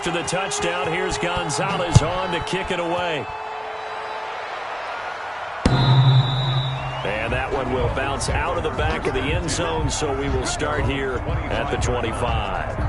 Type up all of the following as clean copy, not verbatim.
After the touchdown, here's Gonzalez on to kick it away. And that one will bounce out of the back of the end zone, so we will start here at the 25.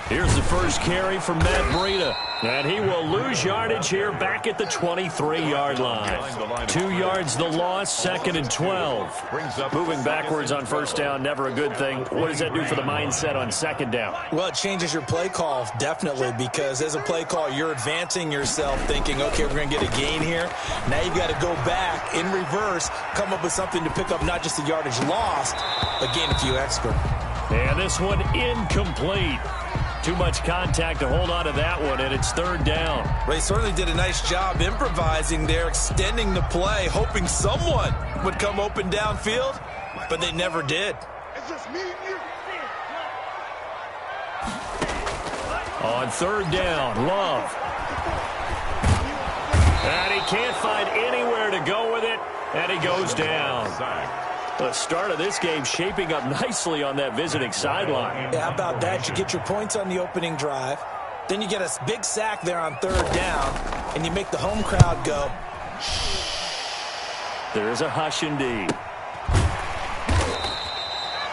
Here's the first carry from Matt Breida. And he will lose yardage here back at the 23-yard line. 2 yards the loss, 2nd and 12. Moving backwards on first down, never a good thing. What does that do for the mindset on 2nd down? Well, it changes your play call, definitely, because as a play call, you're advancing yourself thinking, okay, we're going to get a gain here. Now you've got to go back in reverse, come up with something to pick up not just the yardage lost, but gain a few extra. And this one incomplete. Too much contact to hold on to that one, and it's 3rd down. Well, he certainly did a nice job improvising there, extending the play, hoping someone would come open downfield, but they never did. It's just me and you. On 3rd down, Love. And he can't find anywhere to go with it, and he goes down. The start of this game shaping up nicely on that visiting sideline. Yeah, how about that? You get your points on the opening drive. Then you get a big sack there on 3rd down, and you make the home crowd go. There's a hush indeed.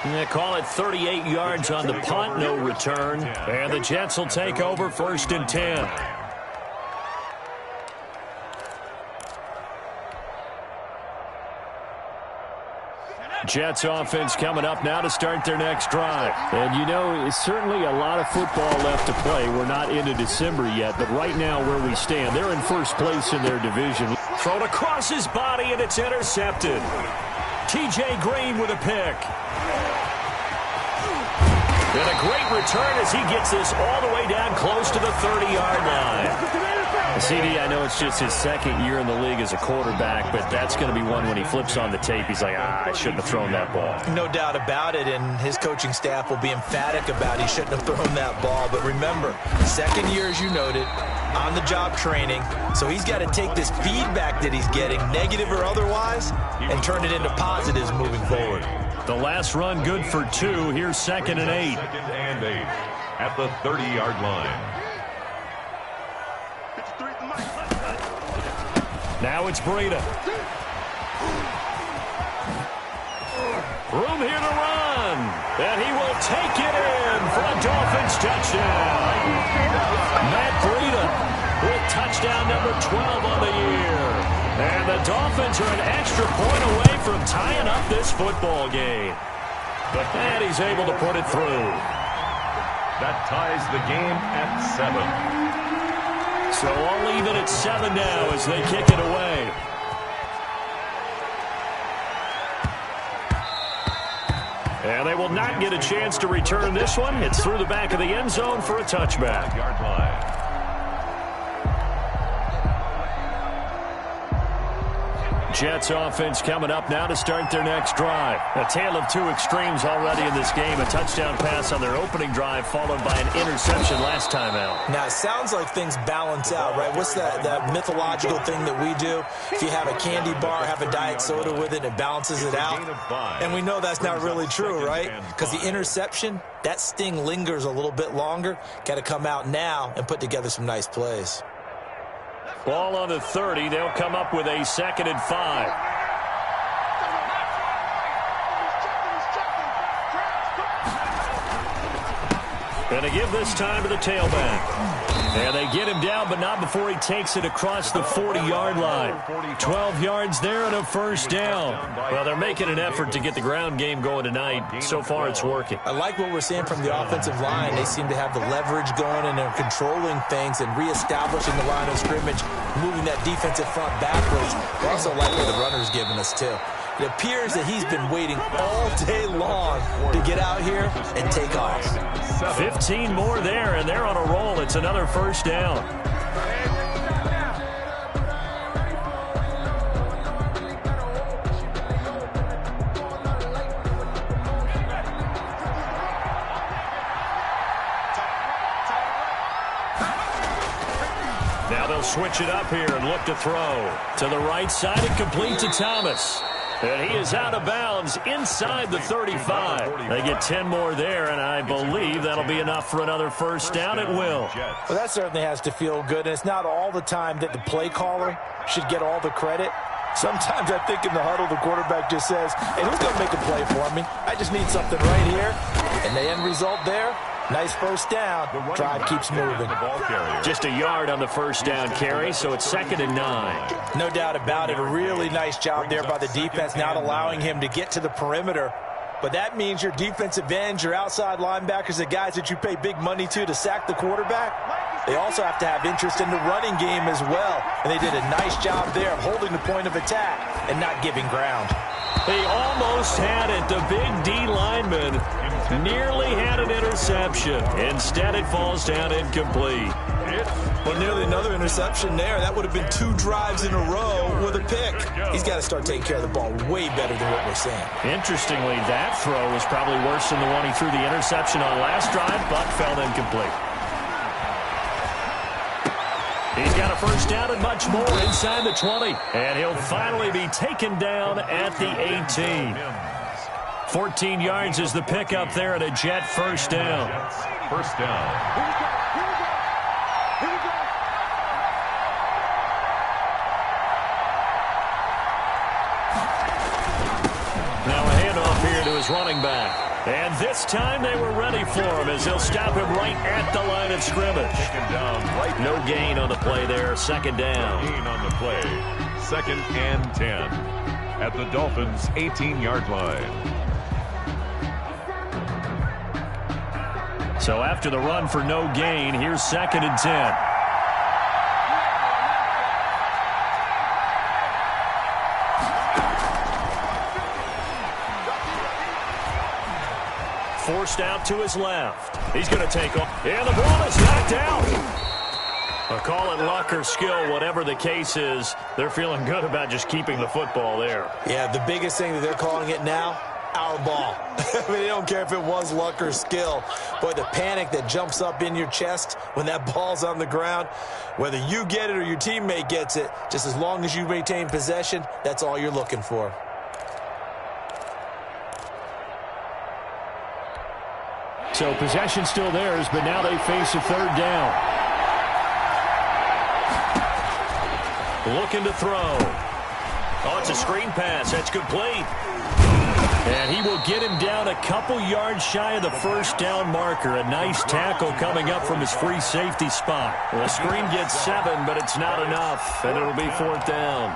And they call it 38 yards on the punt, no return. And the Jets will take over 1st and 10. Jets offense coming up now to start their next drive. And, you know, it's certainly a lot of football left to play. We're not into December yet, but right now where we stand, they're in 1st place in their division. Thrown across his body, and it's intercepted. T.J. Green with a pick. And a great return as he gets this all the way down close to the 30-yard line. CD, I know it's just his 2nd year in the league as a quarterback, but that's going to be one when he flips on the tape. He's like, I shouldn't have thrown that ball. No doubt about it, and his coaching staff will be emphatic about he shouldn't have thrown that ball. But remember, 2nd year, as you noted, on-the-job training, so he's got to take this feedback that he's getting, negative or otherwise, and turn it into positives moving forward. The last run good for 2. Here's 2nd and 8. 2nd and 8 at the 30-yard line. Now it's Breida. Room here to run. And he will take it in for a Dolphins touchdown. Matt Breida with touchdown number 12 on the year. And the Dolphins are an extra point away from tying up this football game. And he's able to put it through. That ties the game at 7. So all even at 7 now as they kick it away. And they will not get a chance to return this one. It's through the back of the end zone for a touchback. Yard line. Jets offense coming up now to start their next drive. A tale of 2 extremes already in this game. A touchdown pass on their opening drive followed by an interception last time out. Now, it sounds like things balance out, right? What's that mythological thing that we do? If you have a candy bar, have a diet soda with it, it balances it out. And we know that's not really true, right? Because the interception, that sting lingers a little bit longer. Got to come out now and put together some nice plays. Ball on the 30. They'll come up with a 2nd and 5. And they give this time to the tailback. And they get him down, but not before he takes it across the 40-yard line. 12 yards there and a 1st down. Well, they're making an effort to get the ground game going tonight. So far, it's working. I like what we're seeing from the offensive line. They seem to have the leverage going, and they're controlling things and reestablishing the line of scrimmage, moving that defensive front backwards. I also like what the runner's giving us, too. It appears that he's been waiting all day long to get out here and take off. 15 more there, and they're on a roll. It's another 1st down. Now they'll switch it up here and look to throw. To the right side and complete to Thomas. And he is out of bounds inside the 35. They get 10 more there, and I believe that'll be enough for another first down at will. Well, that certainly has to feel good, and it's not all the time that the play caller should get all the credit. Sometimes I think in the huddle, the quarterback just says, hey, who's going to make a play for me? I just need something right here. And the end result there, nice first down. Drive keeps moving. Just a yard on the first down carry, so it's 2nd and 9. No doubt about it. A really nice job there by the defense, not allowing him to get to the perimeter. But that means your defensive ends, your outside linebackers, the guys that you pay big money to sack the quarterback, they also have to have interest in the running game as well. And they did a nice job there of holding the point of attack and not giving ground. They almost had it. The big D lineman nearly had an interception. Instead, it falls down incomplete. Well, nearly another interception there. That would have been 2 drives in a row with a pick. He's got to start taking care of the ball way better than what we're saying. Interestingly, that throw was probably worse than the one he threw the interception on last drive, but fell incomplete. He's got a first down and much more inside the 20. And he'll finally be taken down at the 18. 14 yards is the pickup there at a Jet first down. First down. Now a handoff here to his running back. And this time they were ready for him as they'll stop him right at the line of scrimmage. No gain on the play there. 2nd down. No gain on the play. 2nd and 10 at the Dolphins' 18-yard line. So after the run for no gain, here's 2nd and 10. Forced out to his left. He's going to take off. And the ball is knocked out. I'll call it luck or skill, whatever the case is. They're feeling good about just keeping the football there. Yeah, the biggest thing that they're calling it now, our ball. I mean, they don't care if it was luck or skill. Boy, the panic that jumps up in your chest when that ball's on the ground, whether you get it or your teammate gets it, just as long as you maintain possession, that's all you're looking for. So possession still theirs, but now they face a 3rd down. Looking to throw. Oh, it's a screen pass. That's complete. And he will get him down a couple yards shy of the first down marker. A nice tackle coming up from his free safety spot. Well, the screen gets 7, but it's not enough, and it'll be 4th down.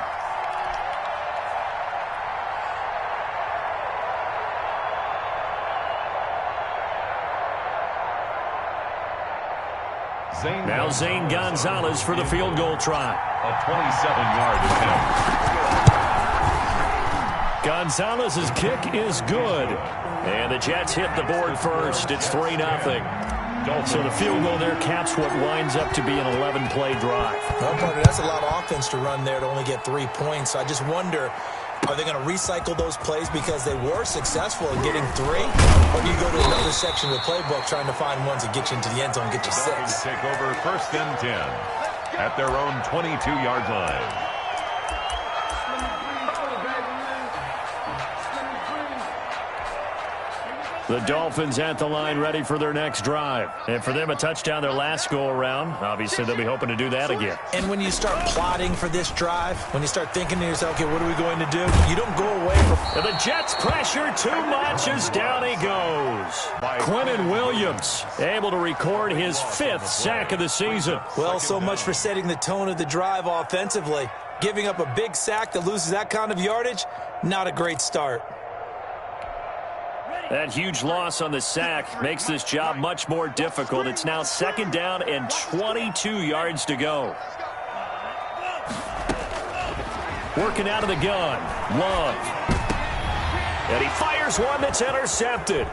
Now Zane Gonzalez for the field goal try. A 27-yard attempt. Gonzalez's kick is good. And the Jets hit the board first. It's 3-0. So the field goal there caps what winds up to be an 11-play drive. Well, partner, that's a lot of offense to run there to only get 3 points. I just wonder, are they going to recycle those plays because they were successful in getting 3? Or do you go to another section of the playbook trying to find ones that get you into the end zone and get you 6? Take over 1st and 10 at their own 22-yard line. The Dolphins at the line ready for their next drive. And for them, a touchdown their last go-around. Obviously, they'll be hoping to do that again. And when you start plotting for this drive, when you start thinking to yourself, okay, what are we going to do? You don't go away from... And the Jets pressure too much as down he goes. Quinnen Williams able to record his 5th sack of the season. Well, so much for setting the tone of the drive offensively. Giving up a big sack that loses that kind of yardage, not a great start. That huge loss on the sack makes this job much more difficult. It's now 2nd down and 22 yards to go. Working out of the gun. Love. And he fires one that's intercepted.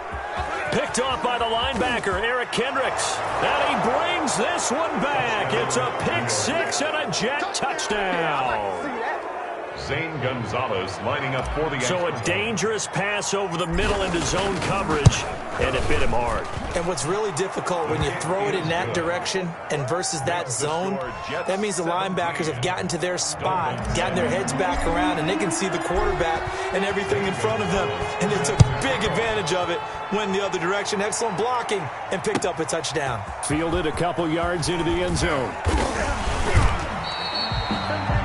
Picked off by the linebacker, Eric Kendricks. And he brings this one back. It's a pick 6 and a Jet touchdown. Zane Gonzalez lining up for the So a dangerous pass over the middle into zone coverage, and it bit him hard. And what's really difficult when you throw it in that direction and versus that zone, that means the linebackers have gotten to their spot, gotten their heads back around, and they can see the quarterback and everything in front of them. And they took big advantage of it, went the other direction, excellent blocking, and picked up a touchdown. Fielded a couple yards into the end zone.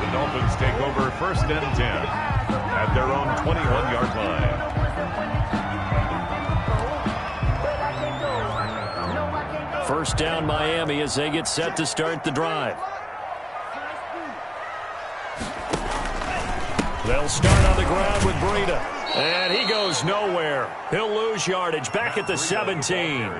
The Dolphins take over 1st and 10 at their own 21-yard line. First down Miami as they get set to start the drive. They'll start on the ground with Breida. And he goes nowhere. He'll lose yardage back at the 17.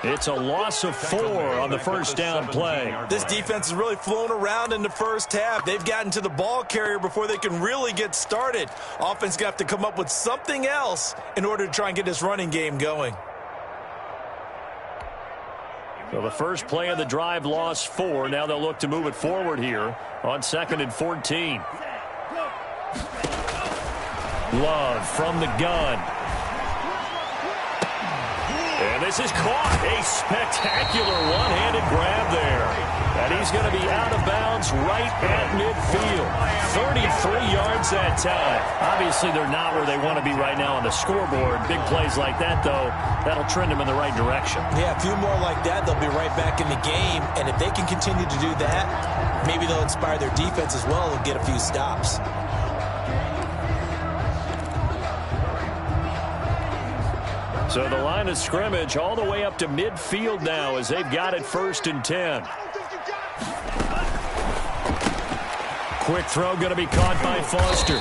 It's a loss of 4 on the first down play. This defense has really flown around in the first half. They've gotten to the ball carrier before they can really get started. Offense got to come up with something else in order to try and get this running game going. So the first play of the drive lost 4. Now they'll look to move it forward here on 2nd and 14. Love from the gun. And this is caught. A spectacular one-handed grab there. And he's going to be out of bounds right at midfield. 33 yards that time. Obviously, they're not where they want to be right now on the scoreboard. Big plays like that, though, that'll trend them in the right direction. Yeah, a few more like that, they'll be right back in the game. And if they can continue to do that, maybe they'll inspire their defense as well and get a few stops. So the line of scrimmage all the way up to midfield now as they've got it 1st and 10. Quick throw going to be caught by Foster.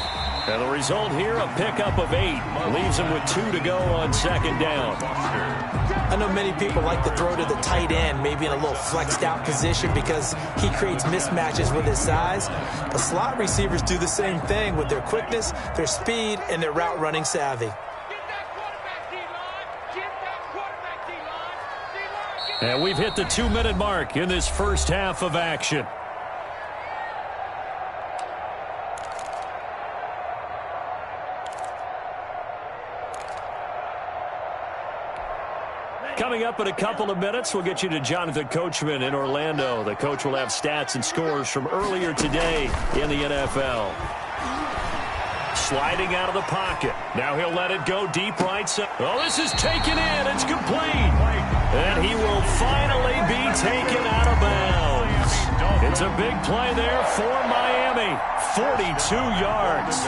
And the result here, a pickup of 8. Leaves him with 2 to go on 2nd down. I know many people like to throw to the tight end, maybe in a little flexed out position because he creates mismatches with his size. But slot receivers do the same thing with their quickness, their speed, and their route running savvy. And we've hit the 2-minute mark in this first half of action. Coming up in a couple of minutes, we'll get you to Jonathan Coachman in Orlando. The coach will have stats and scores from earlier today in the NFL. Sliding out of the pocket. Now he'll let it go deep right side. Oh, this is taken in. It's complete. And he will finally be taken out of bounds. It's a big play there for Miami. 42 yards.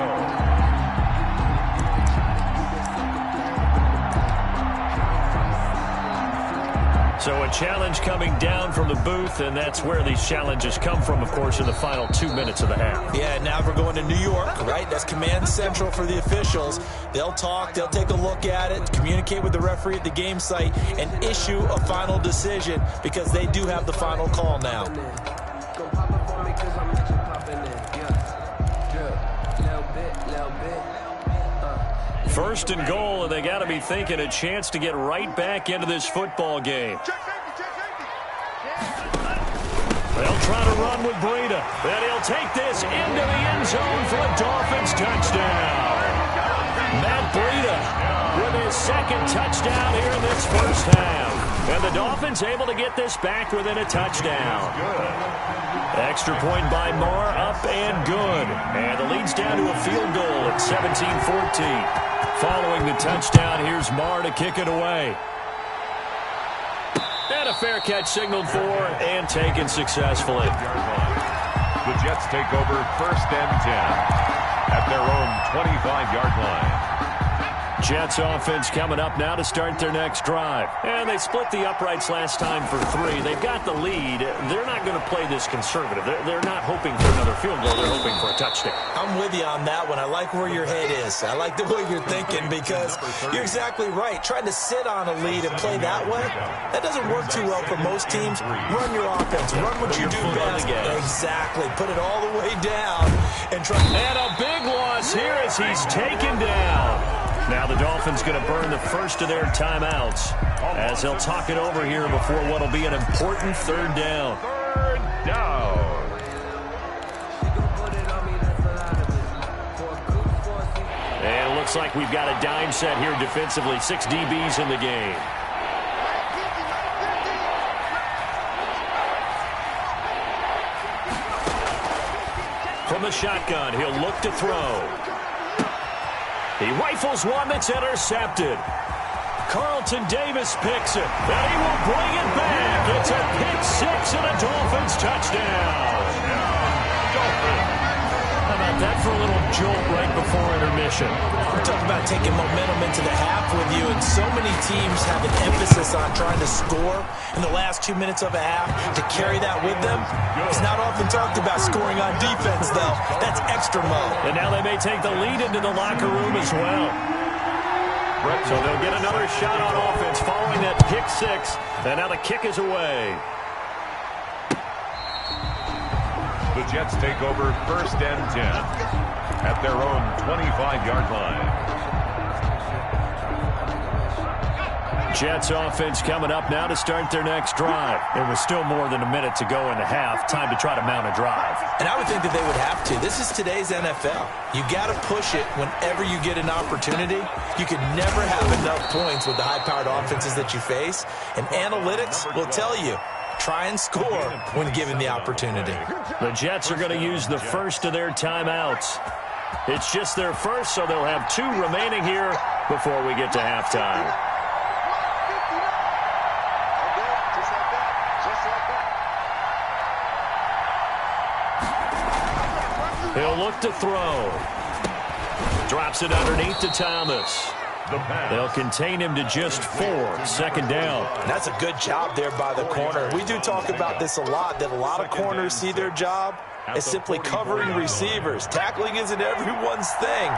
So a challenge coming down from the booth, and that's where these challenges come from, of course, in the final 2 minutes of the half. Yeah, now we're going to New York, right? That's command central for the officials. They'll talk, they'll take a look at it, communicate with the referee at the game site, and issue a final decision because they do have the final call now. First and goal, and they got to be thinking a chance to get right back into this football game. They'll try to run with Breida. And he'll take this into the end zone for a Dolphins touchdown. Matt Breida with his 2nd touchdown here in this first half. And the Dolphins able to get this back within a touchdown. Extra point by Marr, up and good. And the lead's down to a field goal at 17-14. Following the touchdown, here's Marr to kick it away. And a fair catch signaled for and taken successfully. The Jets take over 1st and 10 at their own 25-yard line. Jets offense coming up now to start their next drive. And they split the uprights last time for 3. They've got the lead. They're not going to play this conservative. They're not hoping for another field goal. They're hoping for a touchdown. I'm with you on that one. I like where your head is. I like the way you're thinking because you're exactly right. Trying to sit on a lead and play that way, that doesn't work too well for most teams. Run your offense. Run what you do best. Exactly. Put it all the way down and try. And a big loss here as he's taken down. Now the Dolphins going to burn the first of their timeouts as they'll talk it over here before what will be an important 3rd down. 3rd down. Looks like we've got a dime set here defensively. 6 DBs in the game. From the shotgun, he'll look to throw. He rifles one that's intercepted. Carlton Davis picks it, and he will bring it back. It's a pick six and a Dolphins touchdown. How about that for a little jolt right before intermission? We're talking about taking momentum into the half with you, and so many teams have an emphasis on trying to score in the last 2 minutes of a half to carry that with them. It's not often talked about scoring on defense, though. That's extra mode. And now they may take the lead into the locker room as well. So they'll get another shot on offense following that pick six. And now the kick is away. The Jets take over 1st and 10 at their own 25-yard line. Jets offense coming up now to start their next drive. There was still more than a minute to go in the half. Time to try to mount a drive. And I would think that they would have to. This is today's NFL. You got to push it whenever you get an opportunity. You can never have enough points with the high-powered offenses that you face. And analytics will tell you, try and score when given the opportunity. The Jets are going to use the first of their timeouts. It's just their first, so they'll have 2 remaining here before we get to halftime. He'll look to throw. Drops it underneath to Thomas. They'll contain him to just 4. 2nd down. And that's a good job there by the corner. We do talk about this a lot, that a lot of corners see their job as simply covering receivers. Tackling isn't everyone's thing.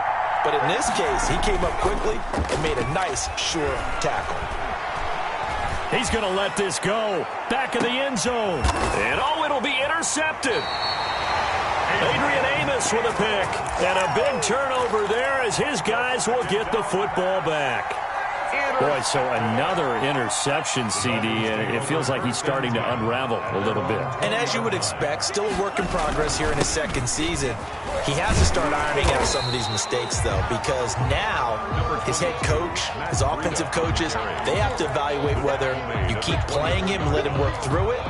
But in this case, he came up quickly and made a nice, sure tackle. He's going to let this go. Back of the end zone. And oh, it'll be intercepted. Adrian Amos with a pick. And a big turnover there as his guys will get the football back. Boy, so another interception, CD, and it feels like he's starting to unravel a little bit. And as you would expect, still a work in progress here in his 2nd season. He has to start ironing out some of these mistakes, though, because now his head coach, his offensive coaches, they have to evaluate whether you keep playing him and let him work through it,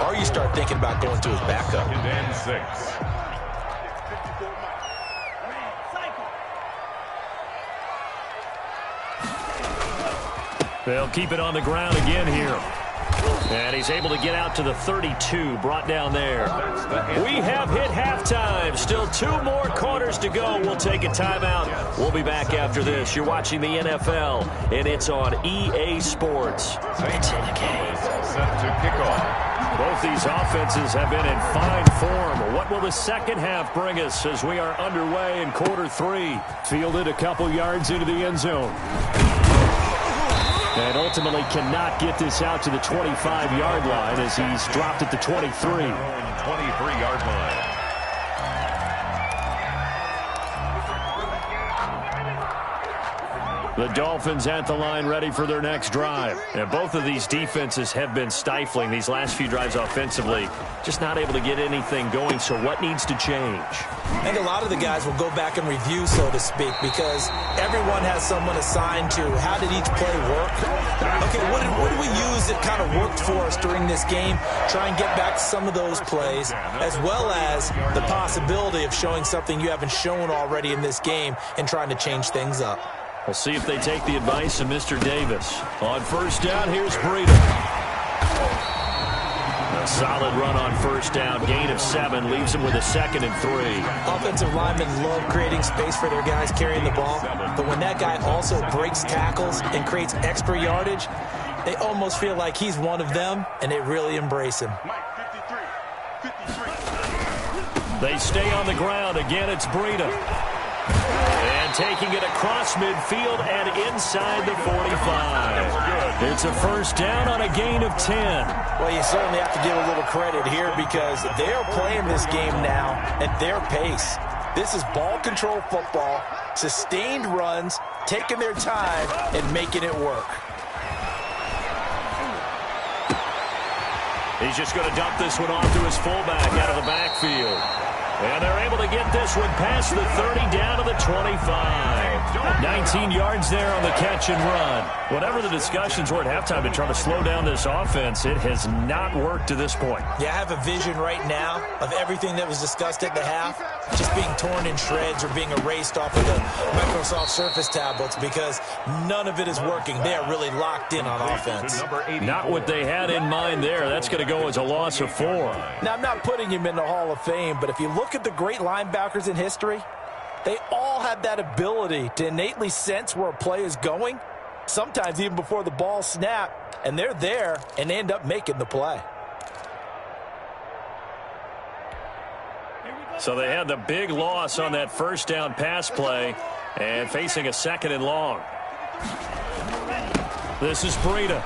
or you start thinking about going to his backup. And 6. They'll keep it on the ground again here. And he's able to get out to the 32, brought down there. We have hit halftime. Still 2 more quarters to go. We'll take a timeout. We'll be back after this. You're watching the NFL, and it's on EA Sports. It's in the game. Set to kick off. Both these offenses have been in fine form. What will the second half bring us as we are underway in quarter 3? Fielded a couple yards into the end zone. And ultimately cannot get this out to the 25-yard line as he's dropped at the 23. 23-yard line. The Dolphins at the line ready for their next drive. And both of these defenses have been stifling these last few drives offensively. Just not able to get anything going, so what needs to change? I think a lot of the guys will go back and review, so to speak, because everyone has someone assigned to how did each play work. Okay, what did we use that kind of worked for us during this game? Try and get back to some of those plays, as well as the possibility of showing something you haven't shown already in this game and trying to change things up. We'll see if they take the advice of Mr. Davis. On 1st down, here's Breida. A solid run on 1st down. Gain of 7 leaves him with a 2nd and 3. Offensive linemen love creating space for their guys carrying the ball. But when that guy also breaks tackles and creates extra yardage, they almost feel like he's one of them, and they really embrace him. They stay on the ground. Again, it's Breida. And taking it across midfield and inside the 45. It's a 1st down on a gain of 10. Well, you certainly have to give a little credit here because they're playing this game now at their pace. This is ball control football, sustained runs, taking their time, and making it work. He's just going to dump this one off to his fullback out of the backfield. And they're able to get this one past the 30 down to the 25. 19 yards there on the catch and run. Whatever the discussions were at halftime to try to slow down this offense, it has not worked to this point. Yeah, I have a vision right now of everything that was discussed at the half just being torn in shreds or being erased off of the Microsoft Surface tablets because none of it is working. They are really locked in on offense. Not what they had in mind there. That's going to go as a loss of 4. Now, I'm not putting him in the Hall of Fame, but if you look at the great linebackers in history, they all have that ability to innately sense where a play is going, sometimes even before the ball snapped, and they're there and end up making the play. So they had the big loss on that first down pass play and facing a 2nd and long. This is Breida.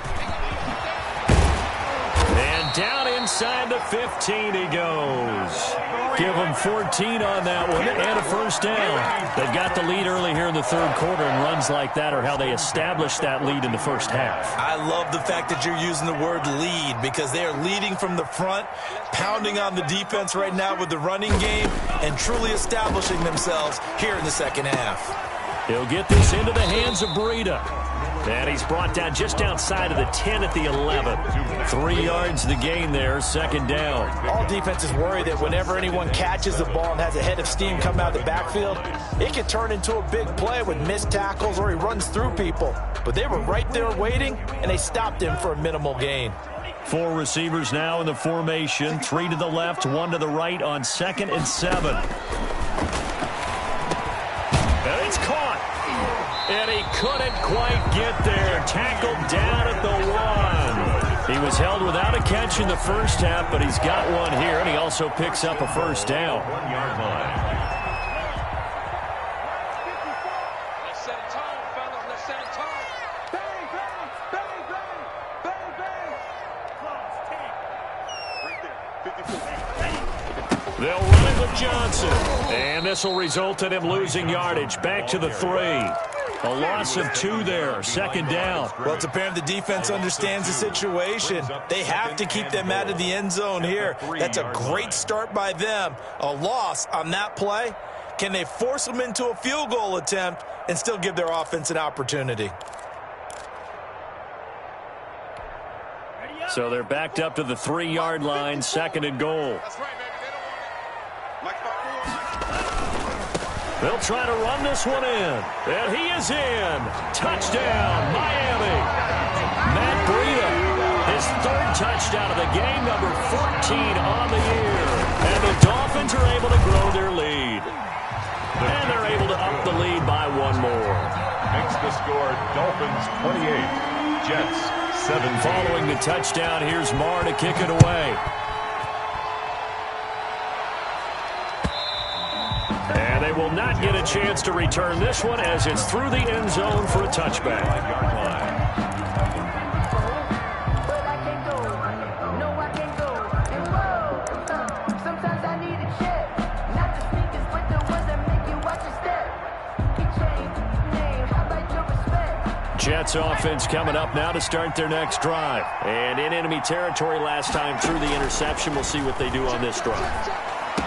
And down inside the 15 he goes. Give them 14 on that one and a first down. They've got the lead early here in the 3rd quarter, and runs like that are how they established that lead in the first half. I love the fact that you're using the word lead because they are leading from the front, pounding on the defense right now with the running game, and truly establishing themselves here in the 2nd half. He'll get this into the hands of Breida. And he's brought down just outside of the 10 at the 11. 3 yards the gain there, 2nd down. All defenses worry that whenever anyone catches the ball and has a head of steam come out of the backfield, it can turn into a big play with missed tackles or he runs through people. But they were right there waiting, and they stopped him for a minimal gain. 4 receivers now in the formation. 3 to the left, 1 to the right on 2nd and 7. And it's caught. And he couldn't quite get there. Tackled down at the 1. He was held without a catch in the first half, but he's got one here, and he also picks up a first down. 1 yard line. Let's set a tone, fellas. Let's set a tone. Bang, bang, bang, bang, bang, bang. They'll run it with Johnson. And this will result in him losing yardage. Back to the 3. A loss of 2 there, 2nd down. Well, it's apparent the defense understands the situation. They have to keep them out of the end zone here. That's a great start by them. A loss on that play. Can they force them into a field goal attempt and still give their offense an opportunity? So they're backed up to the 3-yard line, 2nd and goal. They'll try to run this one in. And he is in. Touchdown, Miami. Matt Breida, his 3rd touchdown of the game, number 14 on the year. And the Dolphins are able to grow their lead. And they're able to up the lead by 1 more. Makes the score Dolphins 28, Jets 17. Following the touchdown, here's Marr to kick it away. And they will not get a chance to return this one as it's through the end zone for a touchback. 5 yard line. Jets offense coming up now to start their next drive. And in enemy territory last time through the interception. We'll see what they do on this drive.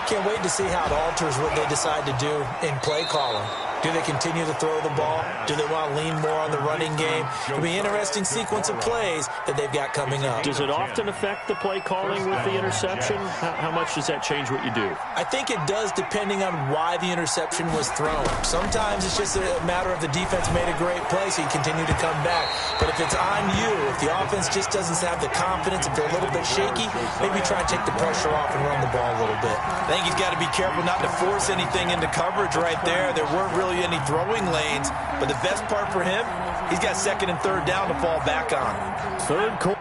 Can't wait to see how it alters what they decide to do in play calling. Do they continue to throw the ball? Do they want to lean more on the running game? It'll be an interesting sequence of plays that they've got coming up. Does it often affect the play calling with the interception? How much does that change what you do? I think it does depending on why the interception was thrown. Sometimes it's just a matter of the defense made a great play, so you continue to come back. But if it's on you, if the offense just doesn't have the confidence, if they're a little bit shaky, maybe try and take the pressure off and run the ball a little bit. I think he's got to be careful not to force anything into coverage right there. There weren't really any throwing lanes, but the best part for him, he's got 2nd and 3rd down to fall back on. 3rd quarter.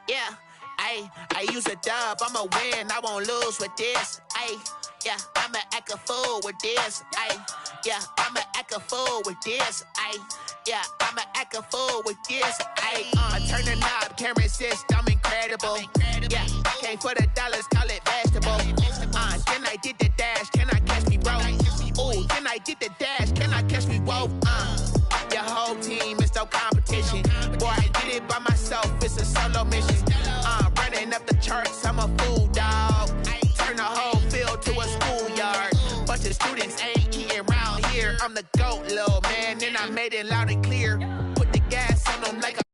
Yeah, I use a dub, I'ma win, I won't lose with this. Yeah, I'ma act a fool with this. Yeah, I'ma act a fool with this. Yeah, I'ma act a fool with this. I turn the knob, can't resist, I'm incredible. Yeah, came for the dollars, call it vegetable. Then I did the dash, can I catch no competition. Boy, I did it by myself, it's a solo mission. Running up the charts, I'm a fool, dog. Turn the whole field to a schoolyard. Bunch of students ain't eating around here. I'm the GOAT, little man, and I made it loud and clear. Put the gas on them like a